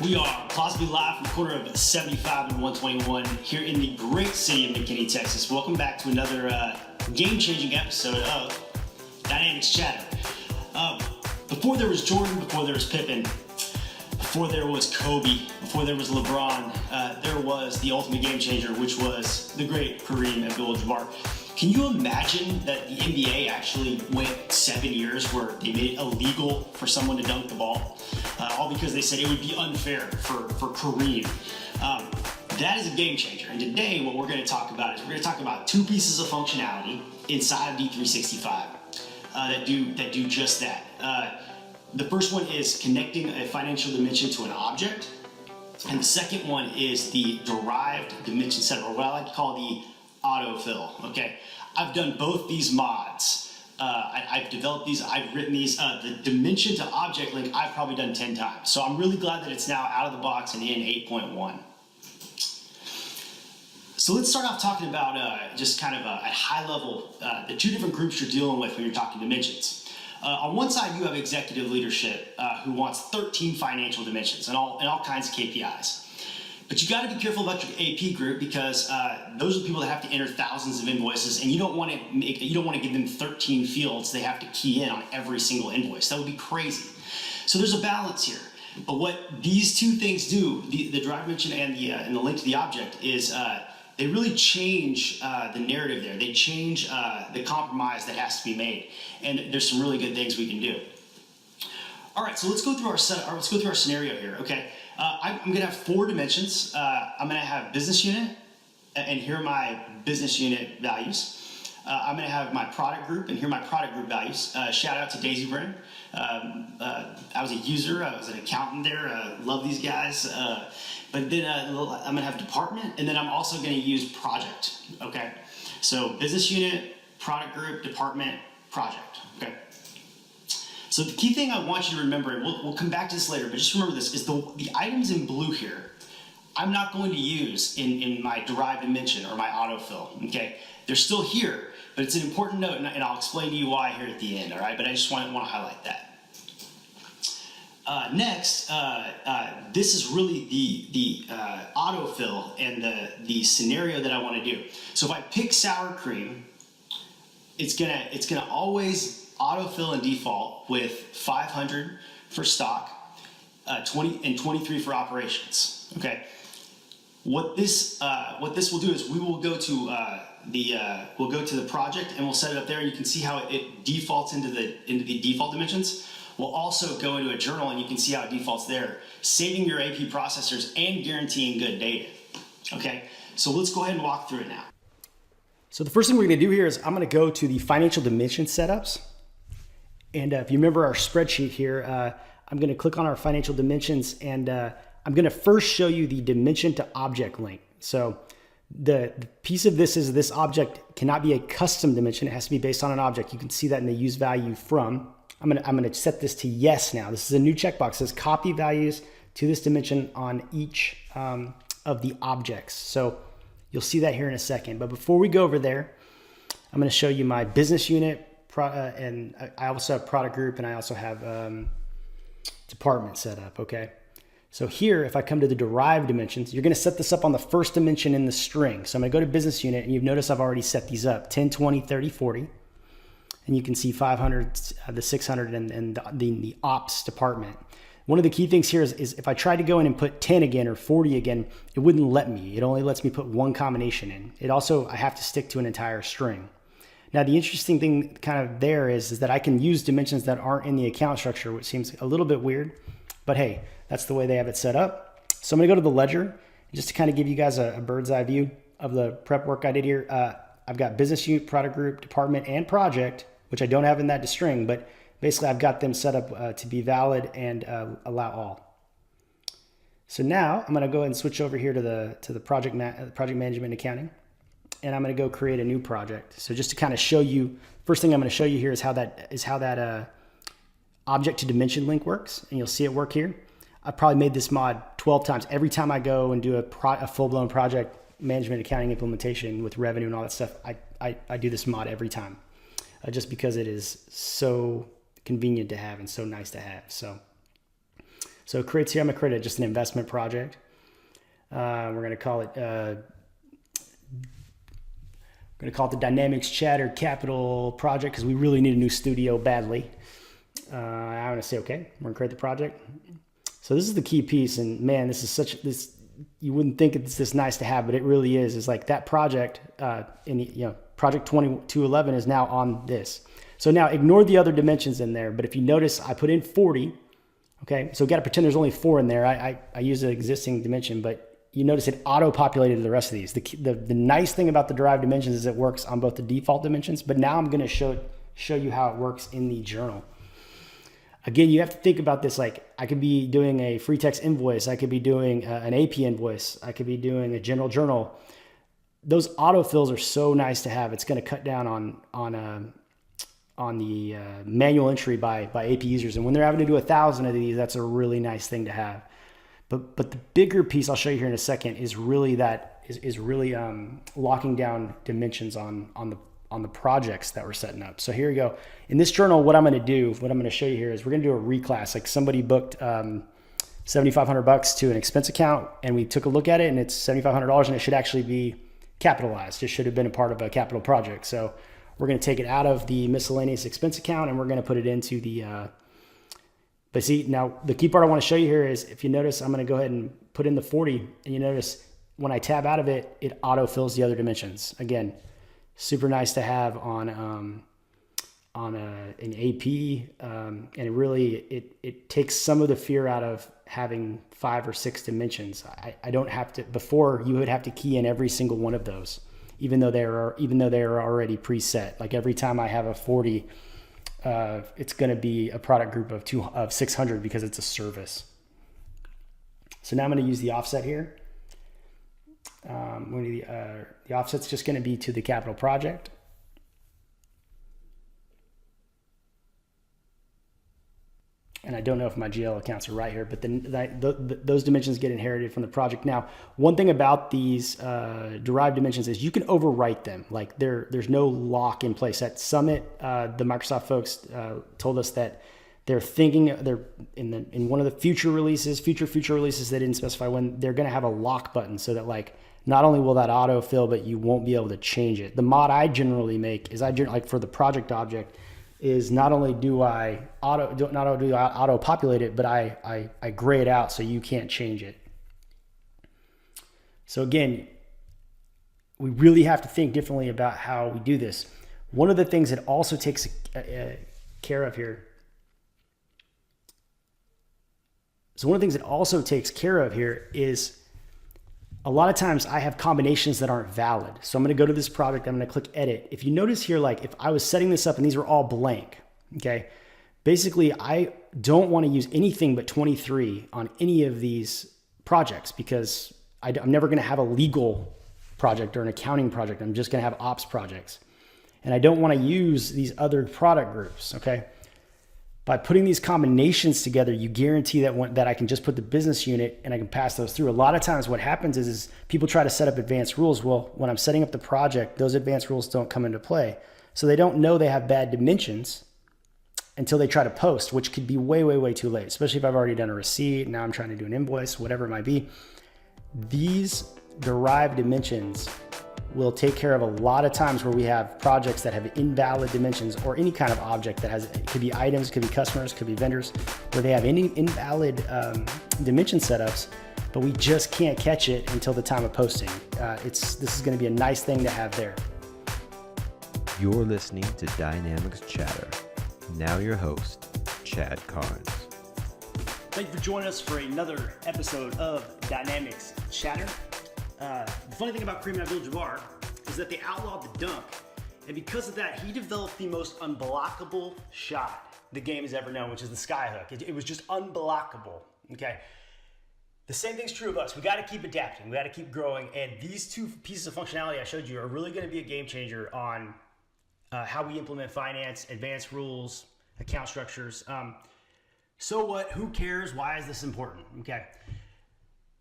We are plausibly live from the corner of 75 and 121 here in the great city of McKinney, Texas. Welcome back to another game-changing episode of Dynamics Chatter. Before there was Jordan, before there was Pippen, before there was Kobe, before there was LeBron, there was the ultimate game changer, which was the great Kareem Abdul-Jabbar. Can you imagine that the NBA actually went 7 years where they made it illegal for someone to dunk the ball? All because they said it would be unfair for Kareem. That is a game changer. And today what we're going to talk about is we're going to talk about two pieces of functionality inside of D365 that do just that. The first one is connecting a financial dimension to an object. And the second one is the derived dimension set, or what I like to call the autofill. Okay, I've done both these mods. I've developed these, I've written these. The dimension to object link I've probably done 10 times. So I'm really glad that it's now out of the box and in 8.1. So let's start off talking about just kind of at high level, the two different groups you're dealing with when you're talking dimensions. On one side, you have executive leadership who wants 13 financial dimensions and all kinds of KPIs. But you got to be careful about your AP group because those are the people that have to enter thousands of invoices, and you don't want to give them 13 fields they have to key in on every single invoice. That would be crazy. So there's a balance here. But what these two things do, the derived dimension and the link to the object, is they really change the narrative there. They change the compromise that has to be made, and there's some really good things we can do. All right, so let's go through our scenario here. Okay. I'm going to have 4 dimensions. I'm going to have business unit, and here are my business unit values. I'm going to have my product group, and here are my product group values. Shout out to Daisy Brand. I was a user. I was an accountant there. Love these guys. But then I'm going to have department, and then I'm also going to use project. Okay, so business unit, product group, department, project. Okay. So the key thing I want you to remember, and we'll come back to this later, but just remember this, is the items in blue here, I'm not going to use in my derived dimension or my autofill, okay? They're still here, but it's an important note, and I'll explain to you why here at the end, all right? But I just want to highlight that. Next, this is really the autofill and the scenario that I want to do. So if I pick sour cream, it's gonna always autofill and default with 500 for stock, 20 and 23 for operations. Okay. What this will do is we will go to the project and we'll set it up there, and you can see how it defaults into the default dimensions. We'll also go into a journal, and you can see how it defaults there, saving your AP processors and guaranteeing good data. Okay. So let's go ahead and walk through it now. So the first thing we're going to do here is I'm going to go to the financial dimension setups. And if you remember our spreadsheet here, I'm going to click on our financial dimensions, and I'm going to first show you the dimension to object link. So the piece of this is this object cannot be a custom dimension. It has to be based on an object. You can see that in the use value from. I'm going to set this to yes now. This is a new checkbox. It says copy values to this dimension on each of the objects. So you'll see that here in a second. But before we go over there, I'm going to show you my business unit, and I also have product group, and I also have department set up. Okay. So here, if I come to the derived dimensions, you're going to set this up on the first dimension in the string. So I'm going to go to business unit, and you've noticed I've already set these up 10, 20, 30, 40. And you can see 500, the 600, and the ops department. One of the key things here is if I tried to go in and put 10 again or 40 again, it wouldn't let me. It only lets me put one combination in. It also, I have to stick to an entire string. Now, the interesting thing kind of there is that I can use dimensions that aren't in the account structure, which seems a little bit weird, but hey, that's the way they have it set up. So I'm gonna go to the ledger, just to kind of give you guys a bird's eye view of the prep work I did here. I've got business unit, product group, department, and project, which I don't have in that string, but basically I've got them set up to be valid and allow all. So now I'm gonna go ahead and switch over here to the project management and accounting. And I'm going to go create a new project. So just to kind of show you, first thing I'm going to show you here is how that object to dimension link works, and you'll see it work here. I've probably made this mod 12 times. Every time I go and do a full-blown project management accounting implementation with revenue and all that stuff, I do this mod every time, just because it is so convenient to have and so nice to have. So So it creates here, I'm gonna create just an investment project. We're gonna call it the Dynamics Chatter Capital Project because we really need a new studio badly. I'm gonna say okay. We're gonna create the project. So this is the key piece, and man, this is you wouldn't think it's this nice to have, but it really is. It's like that project project 2211 is now on this. So now ignore the other dimensions in there, but if you notice, I put in 40. Okay, so got to pretend there's only 4 in there. I use an existing dimension, but you notice it auto-populated the rest of these. The nice thing about the derived dimensions is it works on both the default dimensions, but now I'm going to show you how it works in the journal. Again, you have to think about this like I could be doing a free text invoice. I could be doing an AP invoice. I could be doing a general journal. Those autofills are so nice to have. It's going to cut down on the manual entry by AP users. And when they're having to do 1,000 of these, that's a really nice thing to have. But the bigger piece I'll show you here in a second is really locking down dimensions on the projects that we're setting up. So here we go. In this journal, what I'm going to show you here is we're going to do a reclass. Like somebody booked $7,500 to an expense account, and we took a look at it, and it's $7,500, and it should actually be capitalized. It should have been a part of a capital project. So we're going to take it out of the miscellaneous expense account, and we're going to put it into the. But see, now the key part I want to show you here is if you notice, I'm going to go ahead and put in the 40, and you notice when I tab out of it, it auto fills the other dimensions. Again, super nice to have on an AP, and it takes some of the fear out of having 5 or 6 dimensions. I don't have to. Before you would have to key in every single one of those, even though they are already preset. Like every time I have a 40, it's going to be a product group of 600 because it's a service. So now I'm going to use the offset here. The offset's just going to be to the capital project. And I don't know if my GL accounts are right here, but those dimensions get inherited from the project. Now, one thing about these derived dimensions is you can overwrite them. Like there's no lock in place. At Summit, the Microsoft folks told us that they're in one of the future releases, they didn't specify when, they're going to have a lock button so that like not only will that autofill, but you won't be able to change it. The mod I generally make is like for the project object is not only do I auto populate it, but I gray it out so you can't change it. So again, we really have to think differently about how we do this. One of the things that also takes care of here. So one of the things it also takes care of here is a lot of times I have combinations that aren't valid. So I'm going to go to this project. I'm going to click edit. If you notice here, like if I was setting this up and these were all blank, okay, basically I don't want to use anything but 23 on any of these projects because I'm never going to have a legal project or an accounting project. I'm just going to have ops projects. And I don't want to use these other product groups, okay? By putting these combinations together, you guarantee that I can just put the business unit and I can pass those through. A lot of times what happens is people try to set up advanced rules. Well, when I'm setting up the project, those advanced rules don't come into play. So they don't know they have bad dimensions until they try to post, which could be way, way, way too late, especially if I've already done a receipt. Now I'm trying to do an invoice, whatever it might be. These derived dimensions will take care of a lot of times where we have projects that have invalid dimensions or any kind of object that has, it could be items, could be customers, could be vendors, where they have any invalid dimension setups, but we just can't catch it until the time of posting. This is going to be a nice thing to have there. You're listening to Dynamics Chatter. Now your host, Chad Carnes. Thank you for joining us for another episode of Dynamics Chatter. The funny thing about Kareem Abdul-Jabbar is that they outlawed the dunk, and because of that, he developed the most unblockable shot the game has ever known, which is the sky hook. It was just unblockable, okay? The same thing's true of us. We got to keep adapting. We got to keep growing, and these two pieces of functionality I showed you are really going to be a game changer on how we implement finance, advanced rules, account structures. So what? Who cares? Why is this important? Okay.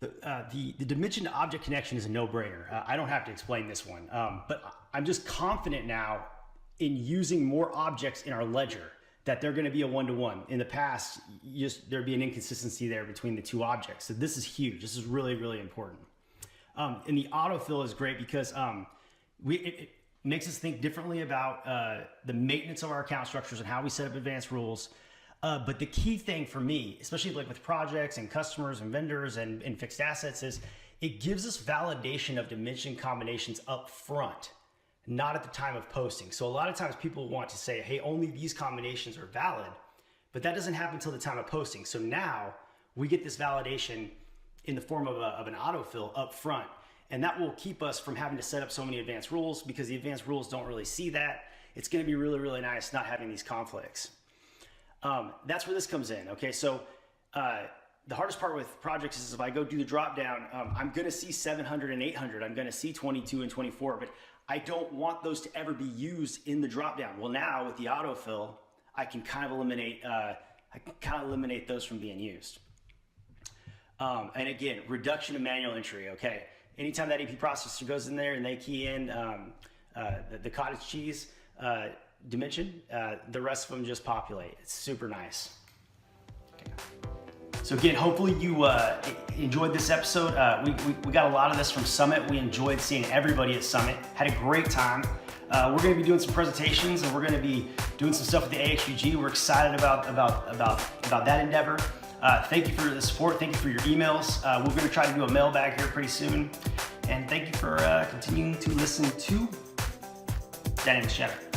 The dimension to object connection is a no-brainer. I don't have to explain this one, but I'm just confident now in using more objects in our ledger that they're going to be a one-to-one. In the past, there'd be an inconsistency there between the two objects. So this is huge. This is really, really important. And the autofill is great because it makes us think differently about the maintenance of our account structures and how we set up advanced rules. But the key thing for me, especially like with projects and customers and vendors and fixed assets, is it gives us validation of dimension combinations up front, not at the time of posting. So a lot of times people want to say, hey, only these combinations are valid, but that doesn't happen until the time of posting. So now we get this validation in the form of an autofill up front. And that will keep us from having to set up so many advanced rules, because the advanced rules don't really see that. It's going to be really, really nice not having these conflicts. That's where this comes in. Okay, so the hardest part with projects is if I go do the drop down, I'm going to see 700 and 800. I'm going to see 22 and 24, but I don't want those to ever be used in the drop down. Well, now with the autofill, I can kind of eliminate those from being used. And again, reduction of manual entry. Okay, anytime that AP processor goes in there and they key in the cottage cheese dimension, the rest of them just populate. It's super nice. Okay. So again, hopefully you enjoyed this episode. We got a lot of this from Summit. We enjoyed seeing everybody at Summit. Had a great time. We're going to be doing some presentations, and we're going to be doing some stuff with the AXUG. We're excited about that endeavor. Thank you for the support. Thank you for your emails. We're going to try to do a mailbag here pretty soon. And thank you for continuing to listen to Dynamics Chatter.